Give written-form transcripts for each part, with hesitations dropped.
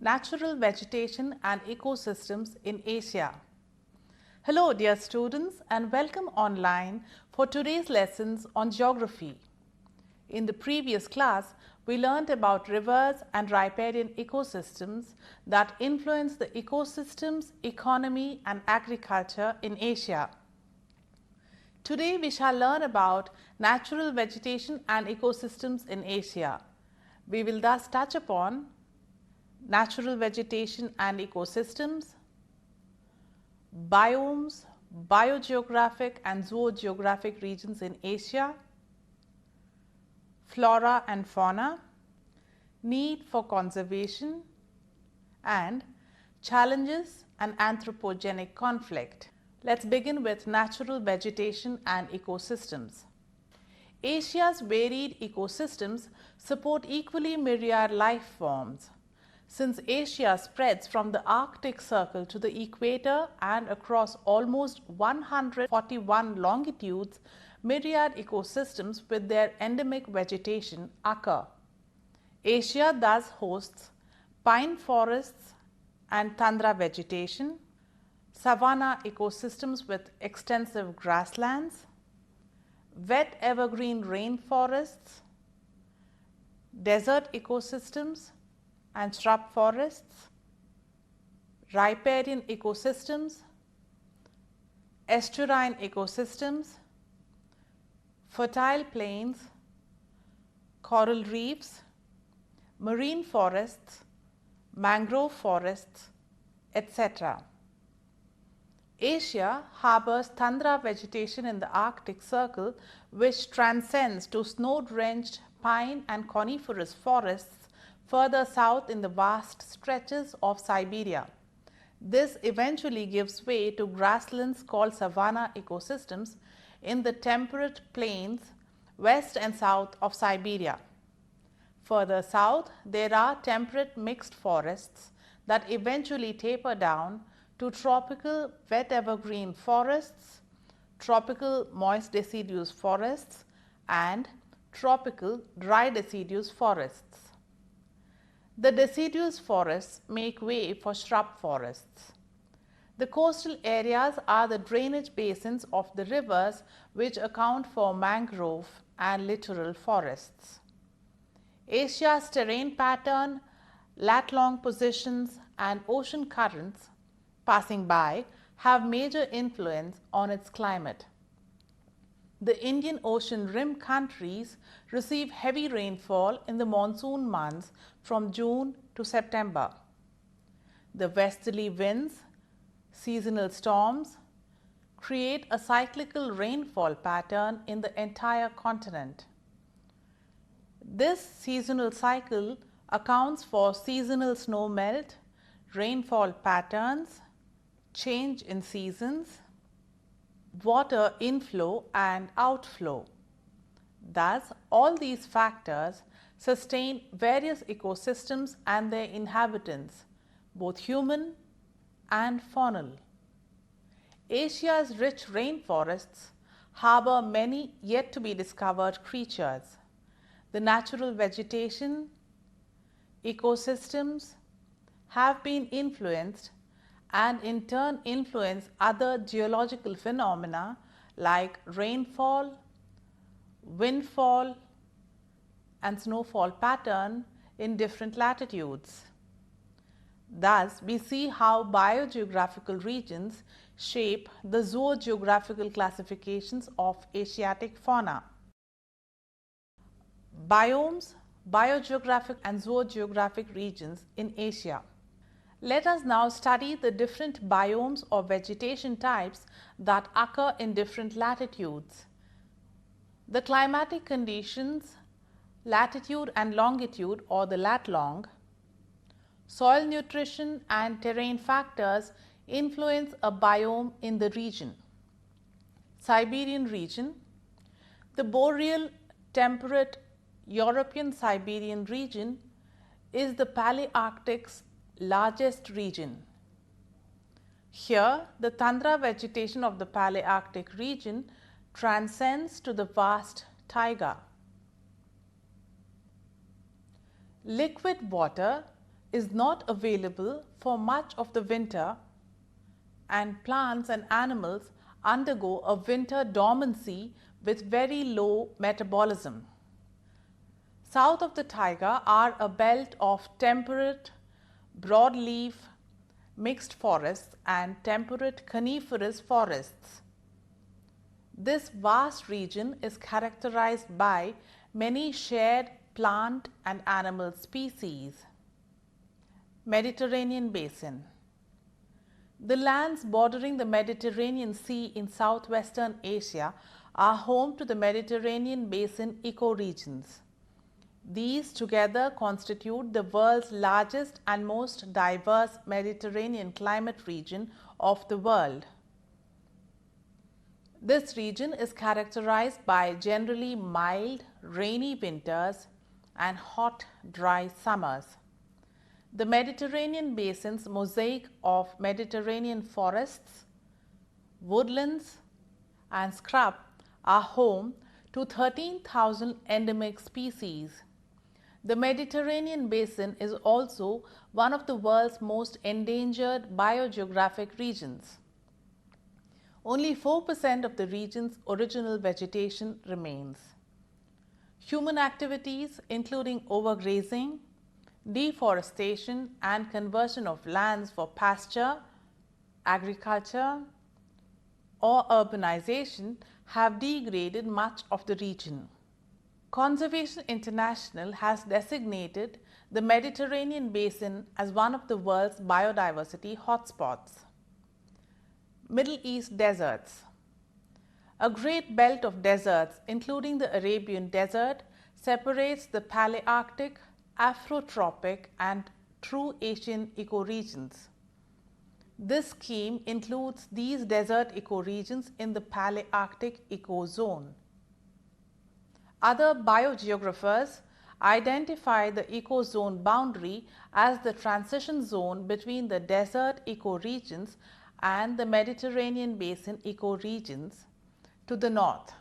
Natural Vegetation and Ecosystems in Asia. Hello dear students and welcome online for today's lessons on geography. In the previous class, we learned about rivers and riparian ecosystems that influence the ecosystems, economy and agriculture in Asia. Today we shall learn about natural vegetation and ecosystems in Asia. We will thus touch upon natural vegetation and ecosystems, biomes, biogeographic and zoogeographic regions in Asia, flora and fauna, need for conservation, and challenges and anthropogenic conflict. Let's begin with natural vegetation and ecosystems. Asia's varied ecosystems support equally myriad life forms. Since Asia spreads from the Arctic Circle to the equator and across almost 141 longitudes, myriad ecosystems with their endemic vegetation occur. Asia thus hosts pine forests and tundra vegetation, savanna ecosystems with extensive grasslands, wet evergreen rainforests, desert ecosystems and shrub forests, riparian ecosystems, estuarine ecosystems, fertile plains, coral reefs, marine forests, mangrove forests, etc. Asia harbors tundra vegetation in the Arctic Circle, which transcends to snow-drenched pine and coniferous forests further south in the vast stretches of Siberia. This eventually gives way to grasslands called savanna ecosystems in the temperate plains west and south of Siberia. Further south, there are temperate mixed forests that eventually taper down to tropical wet evergreen forests, tropical moist deciduous forests, and tropical dry deciduous forests. The deciduous forests make way for shrub forests. The coastal areas are the drainage basins of the rivers, which account for mangrove and littoral forests. Asia's terrain pattern, lat-long positions, and ocean currents passing by have major influence on its climate. The Indian Ocean rim countries receive heavy rainfall in the monsoon months from June to September. The westerly winds, seasonal storms, create a cyclical rainfall pattern in the entire continent. This seasonal cycle accounts for seasonal snow melt, rainfall patterns, change in seasons, water inflow and outflow. Thus, all these factors sustain various ecosystems and their inhabitants, both human and faunal. Asia's rich rainforests harbor many yet to be discovered creatures. The natural vegetation, ecosystems have been influenced and in turn influence other geological phenomena like rainfall, windfall and snowfall pattern in different latitudes. Thus, we see how biogeographical regions shape the zoogeographical classifications of Asiatic fauna. Biomes, biogeographic and zoogeographic regions in Asia. Let us now study the different biomes or vegetation types that occur in different latitudes. The climatic conditions, latitude and longitude or the lat-long, soil nutrition and terrain factors influence a biome in the region. Siberian region. The boreal temperate European Siberian region is the Palearctic's largest region. Here, the tundra vegetation of the Palearctic region transcends to the vast taiga. Liquid water is not available for much of the winter, and plants and animals undergo a winter dormancy with very low metabolism. South of the taiga are a belt of temperate broadleaf mixed forests and temperate coniferous forests. This vast region is characterized by many shared plant and animal species. Mediterranean Basin. The lands bordering the Mediterranean Sea in southwestern Asia are home to the Mediterranean Basin ecoregions. These together constitute the world's largest and most diverse Mediterranean climate region of the world. This region is characterized by generally mild, rainy winters and hot, dry summers. The Mediterranean Basin's mosaic of Mediterranean forests, woodlands, and scrub are home to 13,000 endemic species. The Mediterranean Basin is also one of the world's most endangered biogeographic regions. Only 4% of the region's original vegetation remains. Human activities, including overgrazing, deforestation, and conversion of lands for pasture, agriculture, or urbanization, have degraded much of the region. Conservation International has designated the Mediterranean Basin as one of the world's biodiversity hotspots. Middle East deserts. A great belt of deserts, including the Arabian Desert, separates the Palearctic, Afrotropic, and true Asian ecoregions. This scheme includes these desert ecoregions in the Palearctic ecozone. Other biogeographers identify the ecozone boundary as the transition zone between the desert ecoregions and the Mediterranean Basin ecoregions to the north.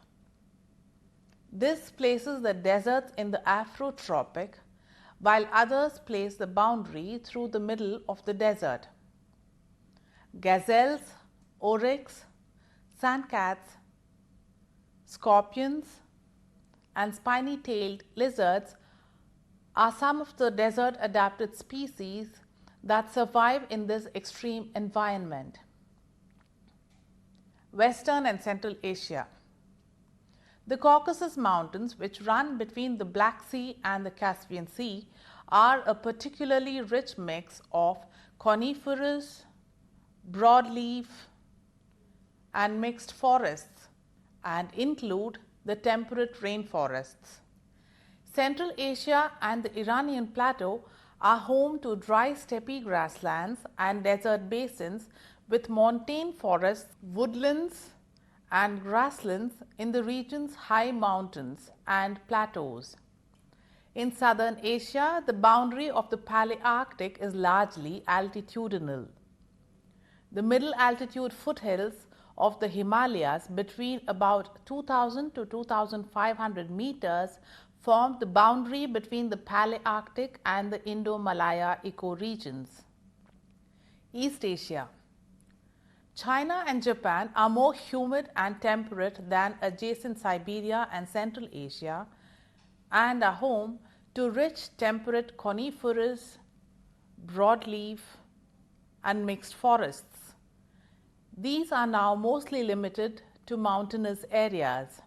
This places the deserts in the Afrotropic, while others place the boundary through the middle of the desert. Gazelles, oryx, sandcats, scorpions, and spiny-tailed lizards are some of the desert-adapted species that survive in this extreme environment. Western and Central Asia. The Caucasus Mountains, which run between the Black Sea and the Caspian Sea, are a particularly rich mix of coniferous, broadleaf, and mixed forests, and include the temperate rainforests. Central Asia and the Iranian Plateau are home to dry steppe grasslands and desert basins with montane forests, woodlands, and grasslands in the region's high mountains and plateaus. In southern Asia, the boundary of the Palearctic is largely altitudinal. The middle altitude foothills of the Himalayas between about 2000 to 2500 meters form the boundary between the Palearctic and the Indo-Malaya ecoregions. East Asia. China and Japan are more humid and temperate than adjacent Siberia and Central Asia and are home to rich temperate coniferous, broadleaf, and mixed forests. These are now mostly limited to mountainous areas.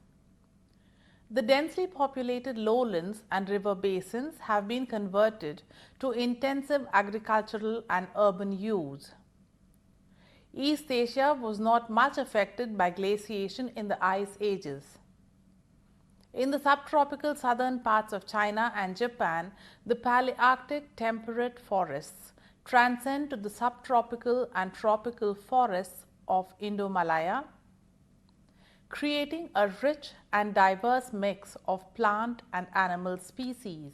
The densely populated lowlands and river basins have been converted to intensive agricultural and urban use. East Asia was not much affected by glaciation in the ice ages. In the subtropical southern parts of China and Japan, the Palearctic temperate forests transcend to the subtropical and tropical forests of Indo-Malaya, creating a rich and diverse mix of plant and animal species.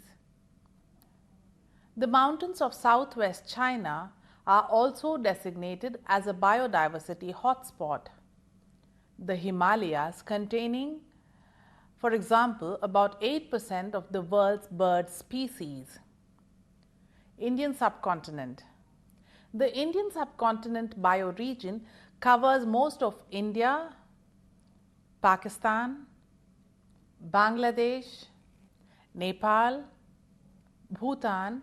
The mountains of southwest China are also designated as a biodiversity hotspot. The Himalayas containing, for example, about 8% of the world's bird species. Indian subcontinent. The Indian subcontinent bioregion covers most of India, Pakistan, Bangladesh, Nepal, Bhutan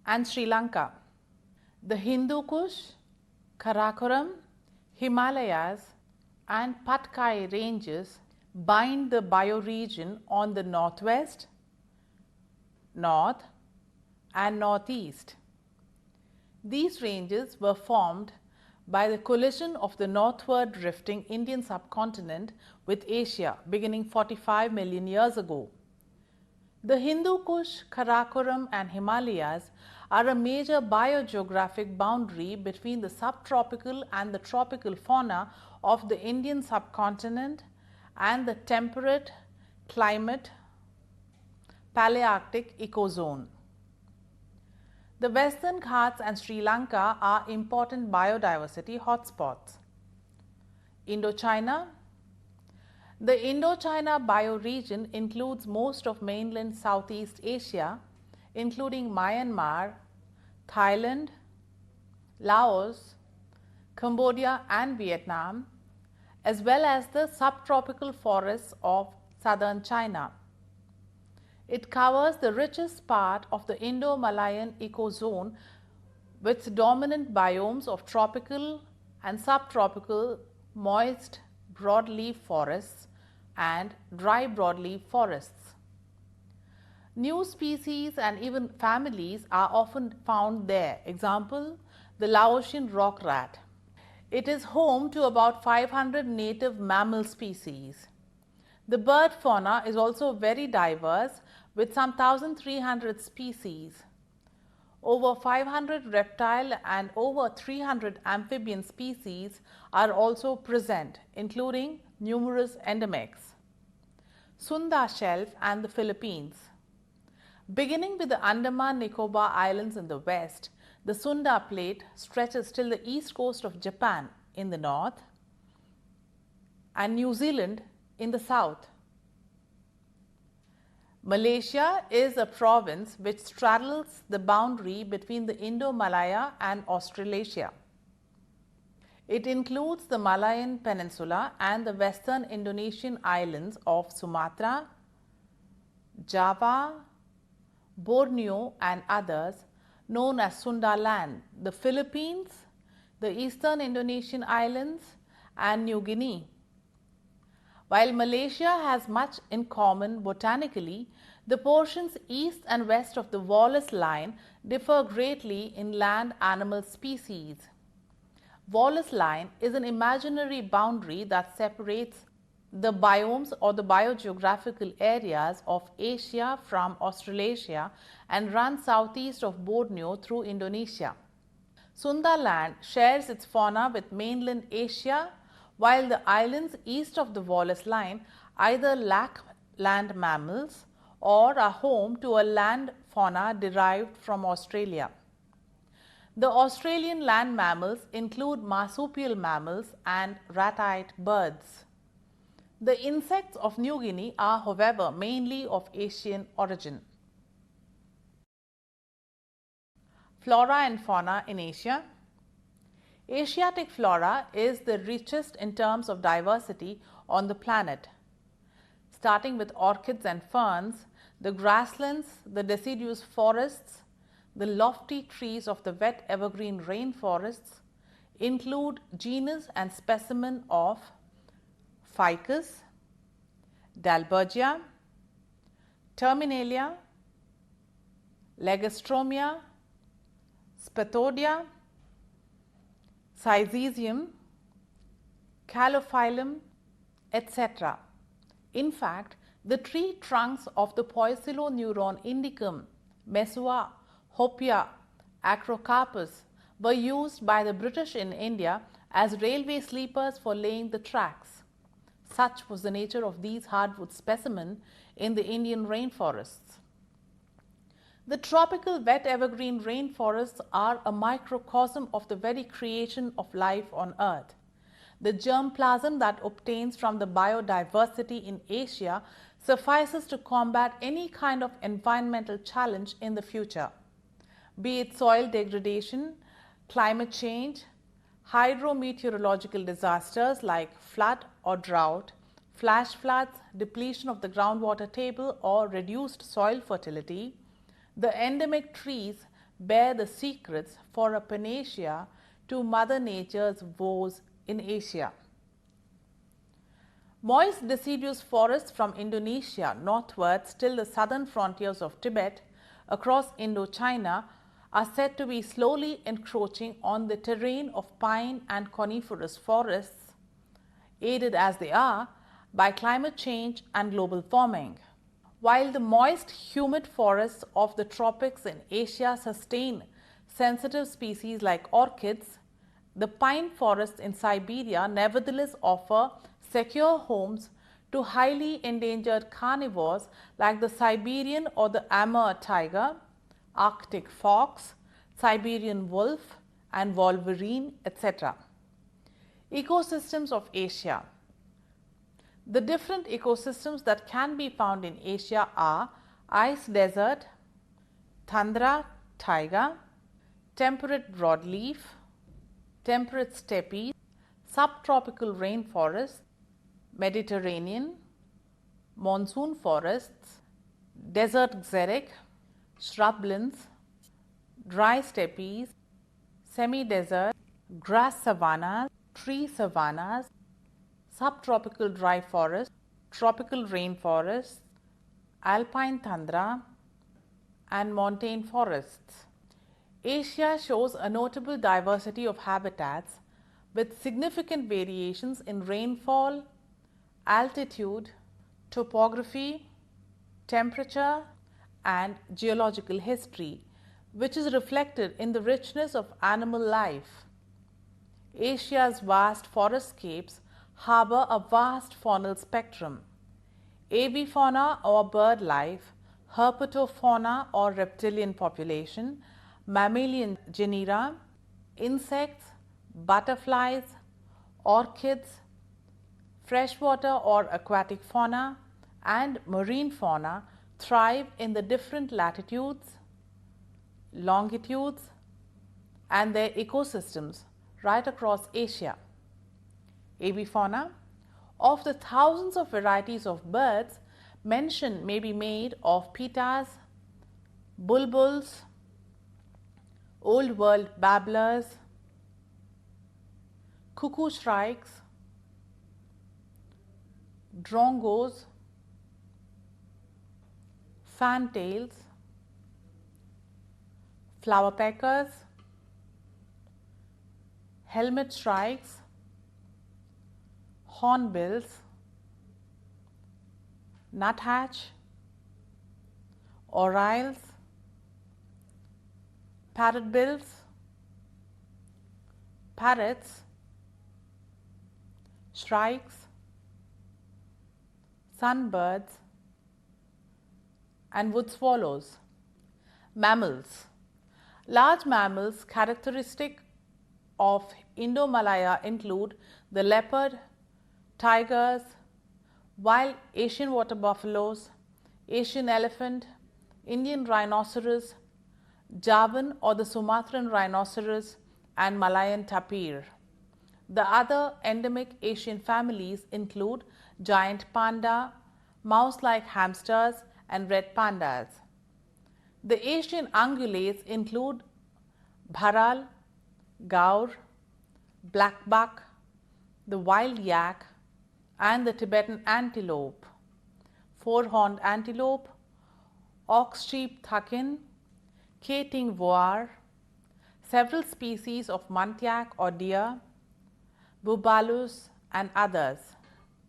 and Sri Lanka. The Hindu Kush, Karakoram, Himalayas and Patkai ranges bind the bioregion on the northwest, north and northeast. These ranges were formed by the collision of the northward drifting Indian subcontinent with Asia beginning 45 million years ago. The Hindu Kush, Karakoram and Himalayas are a major biogeographic boundary between the subtropical and the tropical fauna of the Indian subcontinent and the temperate climate Palearctic ecozone. The Western Ghats and Sri Lanka are important biodiversity hotspots. Indochina. The Indochina bioregion includes most of mainland Southeast Asia, including Myanmar, Thailand, Laos, Cambodia and Vietnam, as well as the subtropical forests of southern China. It covers the richest part of the Indo-Malayan ecozone with dominant biomes of tropical and subtropical moist broadleaf forests and dry broadleaf forests. New species and even families are often found there. Example, the Laotian rock rat. It is home to about 500 native mammal species. The bird fauna is also very diverse with some 1,300 species. Over 500 reptile and over 300 amphibian species are also present, including numerous endemics. Sunda Shelf and the Philippines. Beginning with the Andaman Nicobar Islands in the west, the Sunda Plate stretches till the east coast of Japan in the north and New Zealand in the south. Malaysia is a province which straddles the boundary between the Indo-Malaya and Australasia. It includes the Malayan Peninsula and the western Indonesian islands of Sumatra, Java, Borneo and others known as Sunda Land, the Philippines, the eastern Indonesian islands and New Guinea. While Malaysia has much in common botanically, the portions east and west of the Wallace Line differ greatly in land animal species. Wallace Line is an imaginary boundary that separates the biomes or the biogeographical areas of Asia from Australasia and runs southeast of Borneo through Indonesia. Sunda Land shares its fauna with mainland Asia, while the islands east of the Wallace Line either lack land mammals or are home to a land fauna derived from Australia. The Australian land mammals include marsupial mammals and ratite birds. The insects of New Guinea are, however, mainly of Asian origin. Flora and fauna in Asia. Asiatic flora is the richest in terms of diversity on the planet. Starting with orchids and ferns, the grasslands, the deciduous forests, the lofty trees of the wet evergreen rainforests include genus and specimen of Ficus, Dalbergia, Terminalia, Legostromia, Spathodia, Syzygium, Calophyllum, etc. In fact, the tree trunks of the Poeciloneuron indicum, Mesua, Hopia, Acrocarpus were used by the British in India as railway sleepers for laying the tracks. Such was the nature of these hardwood specimens in the Indian rainforests. The tropical wet evergreen rainforests are a microcosm of the very creation of life on earth. The germplasm that obtains from the biodiversity in Asia suffices to combat any kind of environmental challenge in the future. be it soil degradation, climate change, hydrometeorological disasters like flood or drought, flash floods, depletion of the groundwater table, or reduced soil fertility, the endemic trees bear the secrets for a panacea to Mother Nature's woes in Asia. Moist deciduous forests from Indonesia northwards till the southern frontiers of Tibet across Indochina are said to be slowly encroaching on the terrain of pine and coniferous forests, aided as they are by climate change and global warming. While the moist, humid forests of the tropics in Asia sustain sensitive species like orchids, the pine forests in Siberia nevertheless offer secure homes to highly endangered carnivores like the Siberian or the Amur tiger, Arctic fox, Siberian wolf and wolverine, etc. Ecosystems of Asia. The different ecosystems that can be found in Asia are ice desert, tundra, taiga, temperate broadleaf, temperate steppes, subtropical rainforests, Mediterranean, monsoon forests, desert xeric, shrublands, dry steppes, semi-desert, grass savannas, tree savannas, subtropical dry forests, tropical rainforests, alpine tundra, and montane forests. Asia shows a notable diversity of habitats with significant variations in rainfall, altitude, topography, temperature, and geological history, which is reflected in the richness of animal life. Asia's vast forestscapes harbor a vast faunal spectrum. Avifauna or bird life, herpetofauna or reptilian population, mammalian genera, insects, butterflies, orchids, freshwater or aquatic fauna, and marine fauna thrive in the different latitudes, longitudes, and their ecosystems right across Asia. Avifauna. Of the thousands of varieties of birds, mention may be made of pitas, bulbuls, old world babblers, cuckoo shrikes, drongos, fantails, flowerpeckers, helmet shrikes, hornbills, nuthatch, orioles, parrotbills, parrots, shrikes, sunbirds, and wood swallows. Mammals. Large mammals characteristic of Indo-Malaya include the leopard, tigers, wild Asian water buffaloes, Asian elephant, Indian rhinoceros, Javan or the Sumatran rhinoceros, and Malayan tapir. The other endemic Asian families include giant panda, mouse-like hamsters, and red pandas. The Asian ungulates include bharal, gaur, black buck, the wild yak, and the Tibetan antelope, four-horned antelope, ox-sheep thakin, K-ting voar, several species of muntyak or deer, bubalus, and others.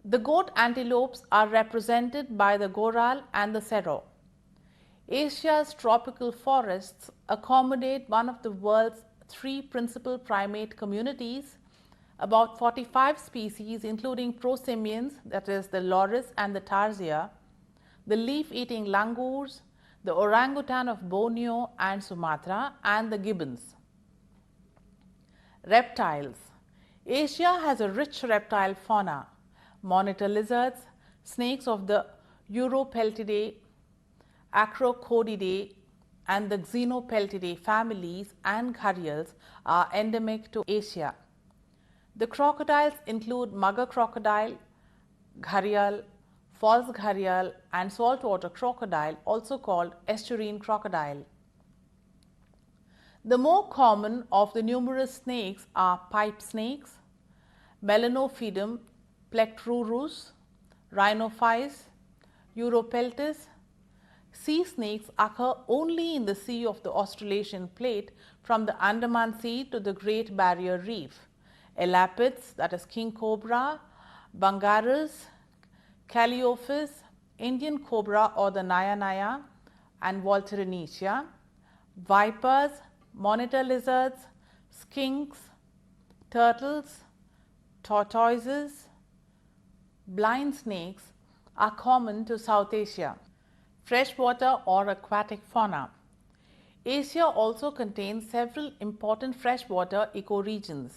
The goat antelopes are represented by the goral and the sero. Asia's tropical forests accommodate one of the world's three principal primate communities, about 45 species including prosimians, that is the loris and the tarsier, the leaf-eating langurs, the orangutan of Borneo and Sumatra, and the gibbons. Reptiles. Asia has a rich reptile fauna. Monitor lizards, snakes of the Uropeltidae, Acrocodidae, and the Xenopeltidae families and gharials are endemic to Asia. The crocodiles include mugger crocodile, gharial, false gharial, and saltwater crocodile, also called estuarine crocodile. The more common of the numerous snakes are pipe snakes, Melanophytum plectrurus, Rhinophis, Europeltis. Sea snakes occur only in the sea of the Australasian plate from the Andaman Sea to the Great Barrier Reef. Elapids, that is king cobra, Bungarus, Calliophis, Indian cobra or the Naya and Volterinetia, vipers, monitor lizards, skinks, turtles, tortoises, blind snakes are common to South Asia. Freshwater or aquatic fauna. Asia also contains several important freshwater ecoregions.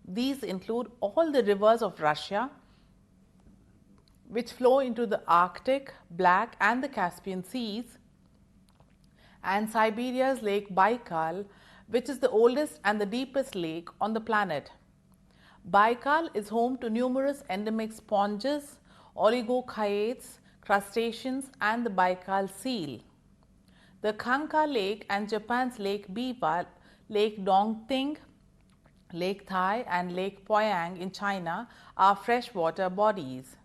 These include all the rivers of Russia, which flow into the Arctic, Black and the Caspian Seas, and Siberia's Lake Baikal, which is the oldest and the deepest lake on the planet. Baikal is home to numerous endemic sponges, oligochaetes, crustaceans and the Baikal seal. The Khanka Lake and Japan's Lake Biwa, Lake Dongting, Lake Thai and Lake Poyang in China are freshwater bodies.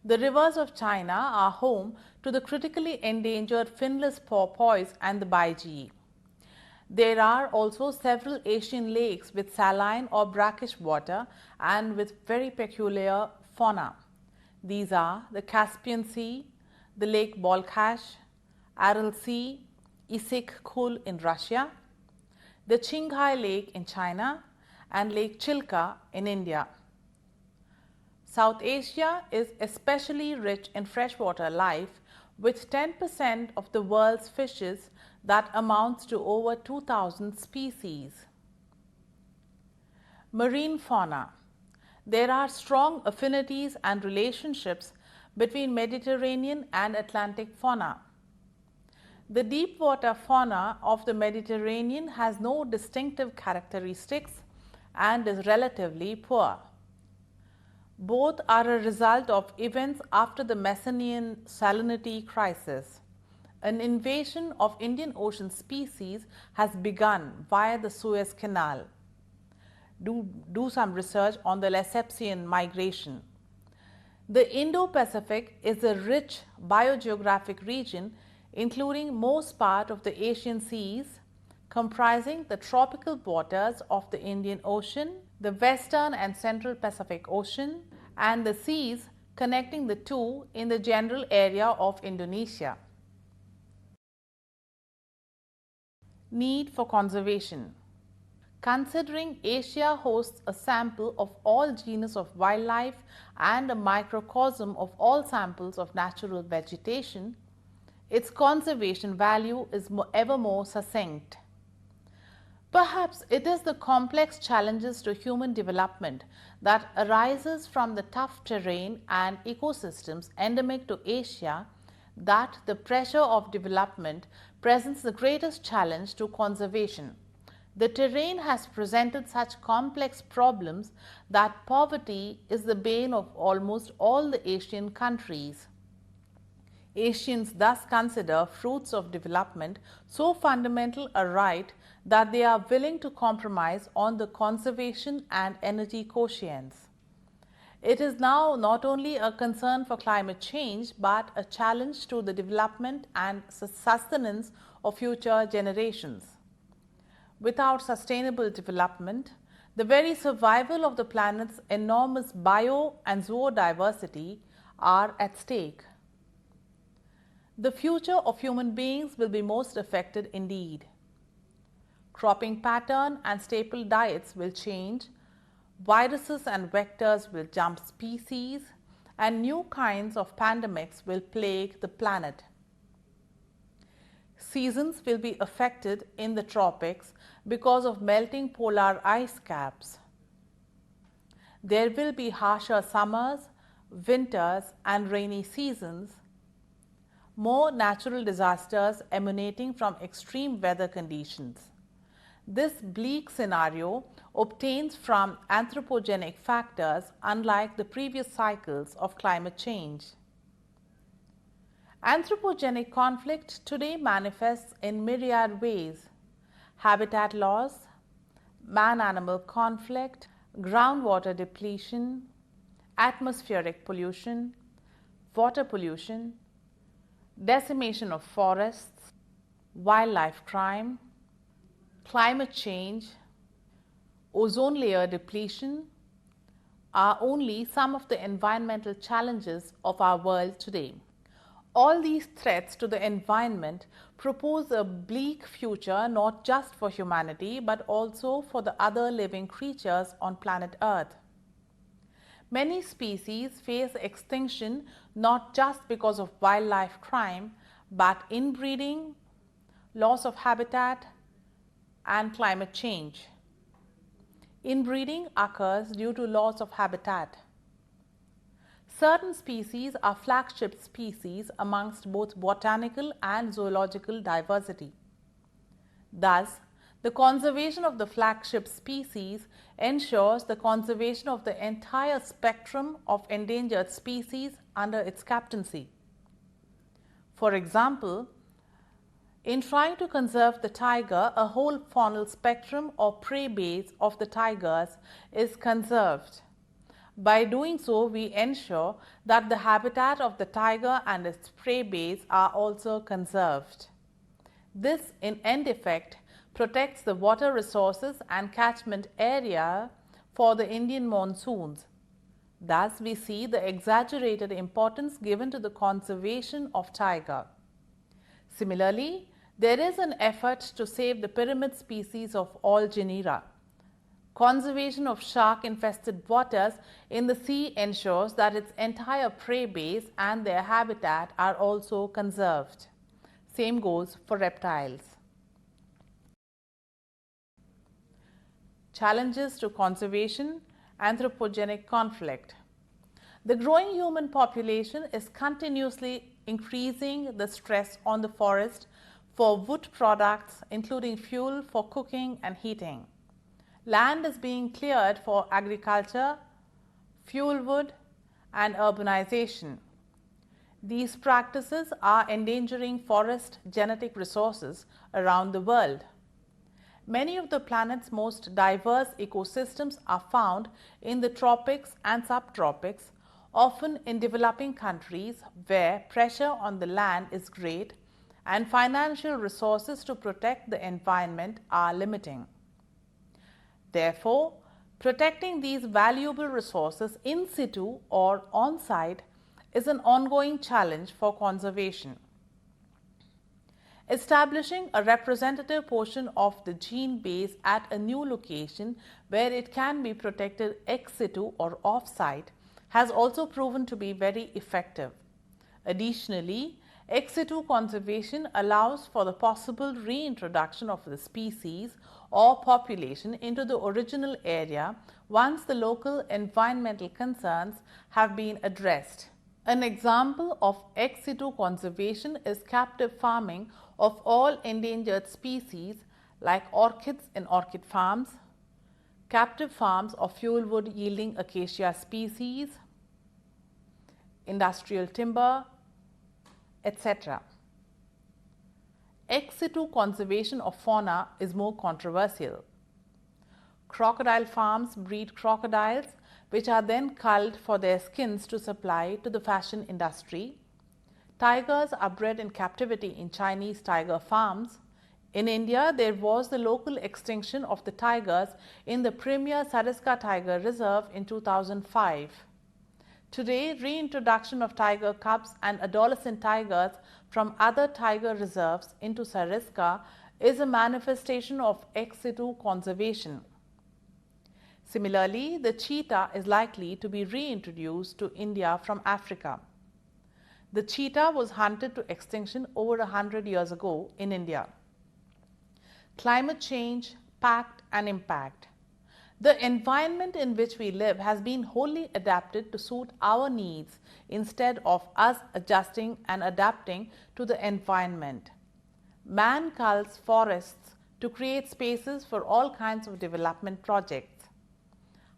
The rivers of China are home to the critically endangered finless porpoise and the baiji. There are also several Asian lakes with saline or brackish water and with very peculiar fauna. These are the Caspian Sea, the Lake Balkhash, Aral Sea, Issyk-Kul in Russia, the Qinghai Lake in China, and Lake Chilka in India. South Asia is especially rich in freshwater life, with 10% of the world's fishes that amounts to over 2,000 species. Marine fauna. There are strong affinities and relationships between Mediterranean and Atlantic fauna. The deep water fauna of the Mediterranean has no distinctive characteristics and is relatively poor. Both are a result of events after the Messinian salinity crisis. An invasion of Indian Ocean species has begun via the Suez Canal. Do some research on the Lessepian migration. The Indo-Pacific is a rich biogeographic region including most part of the Asian seas, comprising the tropical waters of the Indian Ocean, the Western and Central Pacific Ocean, and the seas connecting the two in the general area of Indonesia. Need for conservation. Considering Asia hosts a sample of all genus of wildlife and a microcosm of all samples of natural vegetation, its conservation value is ever more succinct. Perhaps it is the complex challenges to human development that arises from the tough terrain and ecosystems endemic to Asia that the pressure of development presents the greatest challenge to conservation. The terrain has presented such complex problems that poverty is the bane of almost all the Asian countries. Asians thus consider fruits of development so fundamental a right that they are willing to compromise on the conservation and energy quotients. It is now not only a concern for climate change, but a challenge to the development and sustenance of future generations. Without sustainable development, the very survival of the planet's enormous bio and zoodiversity are at stake. The future of human beings will be most affected indeed. Cropping pattern and staple diets will change, viruses and vectors will jump species, and new kinds of pandemics will plague the planet. Seasons will be affected in the tropics because of melting polar ice caps. There will be harsher summers, winters, and rainy seasons. more natural disasters emanating from extreme weather conditions. This bleak scenario obtains from anthropogenic factors, unlike the previous cycles of climate change. Anthropogenic conflict today manifests in myriad ways: habitat loss, man-animal conflict, groundwater depletion, atmospheric pollution, water pollution, decimation of forests, wildlife crime, climate change, ozone layer depletion are only some of the environmental challenges of our world today. All these threats to the environment propose a bleak future not just for humanity but also for the other living creatures on planet Earth. Many species face extinction not just because of wildlife crime but inbreeding, loss of habitat, and climate change. Inbreeding occurs due to loss of habitat. Certain species are flagship species amongst both botanical and zoological diversity. Thus, the conservation of the flagship species ensures the conservation of the entire spectrum of endangered species under its captaincy. For example, in trying to conserve the tiger, a whole faunal spectrum or prey base of the tigers is conserved. By doing so, we ensure that the habitat of the tiger and its prey base are also conserved. This, in end effect, protects the water resources and catchment area for the Indian monsoons. Thus, we see the exaggerated importance given to the conservation of tiger. Similarly, there is an effort to save the pyramid species of all genera. Conservation of shark-infested waters in the sea ensures that its entire prey base and their habitat are also conserved. Same goes for reptiles. Challenges to conservation, anthropogenic conflict. The growing human population is continuously increasing the stress on the forest for wood products, including fuel for cooking and heating. Land is being cleared for agriculture, fuel wood, and urbanization. These practices are endangering forest genetic resources around the world. Many of the planet's most diverse ecosystems are found in the tropics and subtropics, often in developing countries where pressure on the land is great and financial resources to protect the environment are limiting. Therefore, protecting these valuable resources in situ or on site is an ongoing challenge for conservation. Establishing a representative portion of the gene base at a new location where it can be protected ex situ or off site has also proven to be very effective. Additionally, ex situ conservation allows for the possible reintroduction of the species or population into the original area once the local environmental concerns have been addressed. An example of ex situ conservation is captive farming of all endangered species like orchids in orchid farms, captive farms of fuel wood yielding acacia species, industrial timber, etc. Ex situ conservation of fauna is more controversial. Crocodile farms breed crocodiles which are then culled for their skins to supply to the fashion industry. Tigers are bred in captivity in Chinese tiger farms. In India, there was the local extinction of the tigers in the premier Sariska Tiger Reserve in 2005. Today, reintroduction of tiger cubs and adolescent tigers from other tiger reserves into Sariska is a manifestation of ex situ conservation. Similarly, the cheetah is likely to be reintroduced to India from Africa. The cheetah was hunted to extinction over 100 years ago in India. Climate change, pact and impact. The environment in which we live has been wholly adapted to suit our needs instead of us adjusting and adapting to the environment. Man culls forests to create spaces for all kinds of development projects.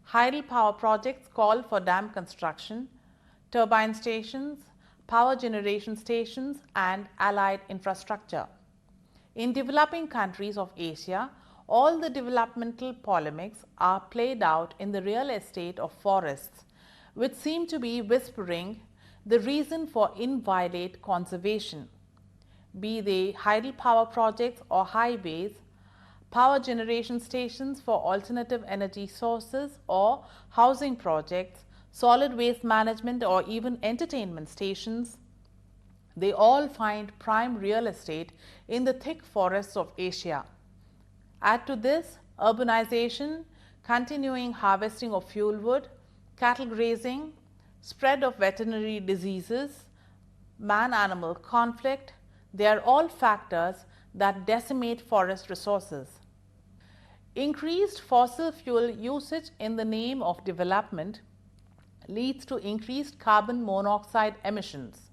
Hydropower projects call for dam construction, turbine stations, power generation stations, and allied infrastructure. In developing countries of Asia, all the developmental polemics are played out in the real estate of forests, which seem to be whispering the reason for inviolate conservation. Be they hydropower projects or highways, power generation stations for alternative energy sources or housing projects, solid waste management or even entertainment stations, they all find prime real estate in the thick forests of Asia. Add to this urbanization, continuing harvesting of fuel wood, cattle grazing, spread of veterinary diseases, man-animal conflict, they are all factors that decimate forest resources. Increased fossil fuel usage in the name of development leads to increased carbon monoxide emissions.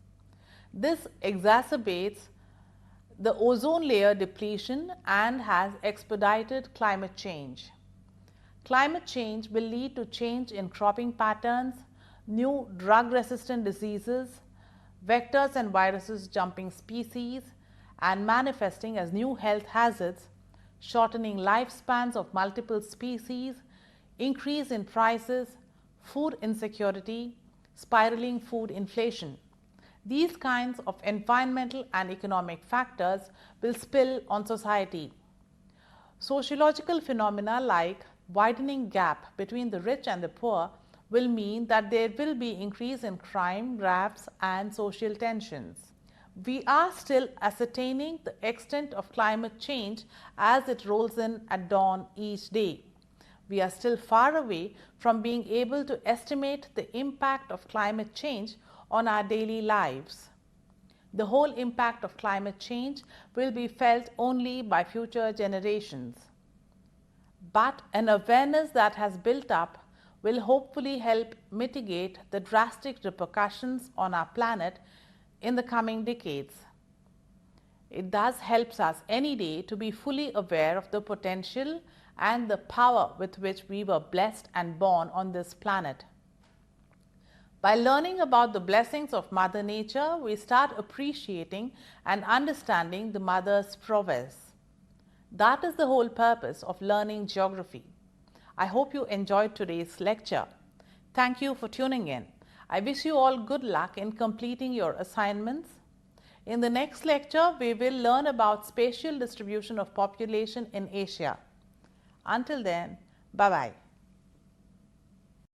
This exacerbates the ozone layer depletion and has expedited climate change. Climate change will lead to change in cropping patterns, new drug-resistant diseases, vectors and viruses jumping species, and manifesting as new health hazards, shortening lifespans of multiple species, increase in prices, food insecurity, spiraling food inflation. These kinds of environmental and economic factors will spill on society. Sociological phenomena like widening gap between the rich and the poor will mean that there will be increase in crime, rafts, and social tensions. We are still ascertaining the extent of climate change as it rolls in at dawn each day. We are still far away from being able to estimate the impact of climate change on our daily lives. The whole impact of climate change will be felt only by future generations. But an awareness that has built up will hopefully help mitigate the drastic repercussions on our planet in the coming decades. It thus helps us any day to be fully aware of the potential and the power with which we were blessed and born on this planet. By learning about the blessings of Mother Nature, we start appreciating and understanding the Mother's prowess. That is the whole purpose of learning geography. I hope you enjoyed today's lecture. Thank you for tuning in. I wish you all good luck in completing your assignments. In the next lecture, we will learn about spatial distribution of population in Asia. Until then, bye-bye.